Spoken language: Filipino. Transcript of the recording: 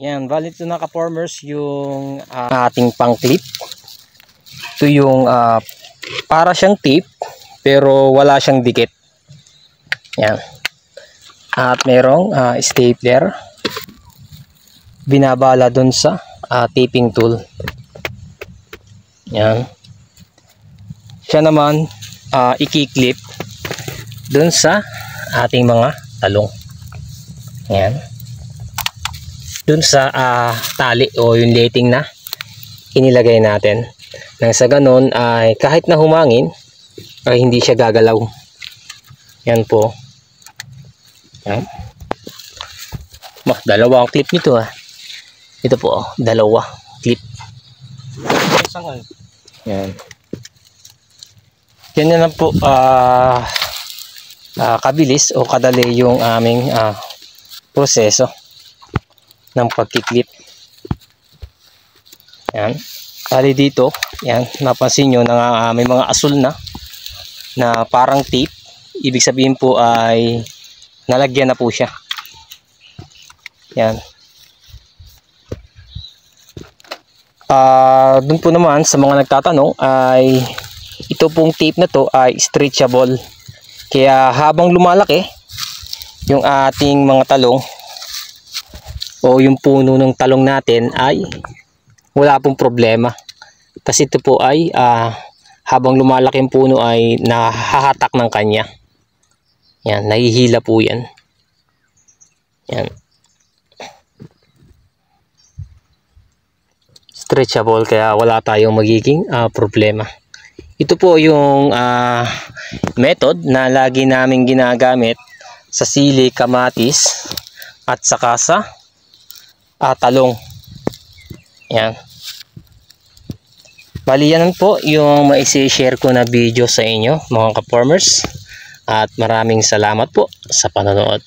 Yan, bali ito na ka-formers yung ating pang-clip. Ito yung para siyang tape pero wala siyang dikit. Yan. At merong stapler. Binabala dun sa taping tool. Yan. Siya naman i-clip dun sa ating mga talong. Yan. Dun sa tali o yung letting na inilagay natin. Nang sa ganun ay kahit na humangin ay hindi siya gagalaw. Yan po. Yan. Dalawa ang clip nito Ito po, dalawa clip. Yan. Yan lang po kabilis o kadali yung aming proseso ng pagkiklip. Yan. Kali dito, yan, napansin nyo na may mga asul na parang tape. Ibig sabihin po ay nalagyan na po siya. Yan. Dun po naman sa mga nagtatanong ay ito pong tape na to ay stretchable. Kaya habang lumalaki yung ating mga talong o yung puno ng talong natin ay wala pong problema. Kasi ito po ay habang lumalaki yung puno ay nahahatak ng kanya. Yan, nahihila po yan. Yan. Stretchable kaya wala tayong magiging problema. Ito po yung method na lagi namin ginagamit sa sili, kamatis at saka sa talong. Yan. Bali yan po yung maisi-share ko na video sa inyo mga ka-farmers. At maraming salamat po sa panonood.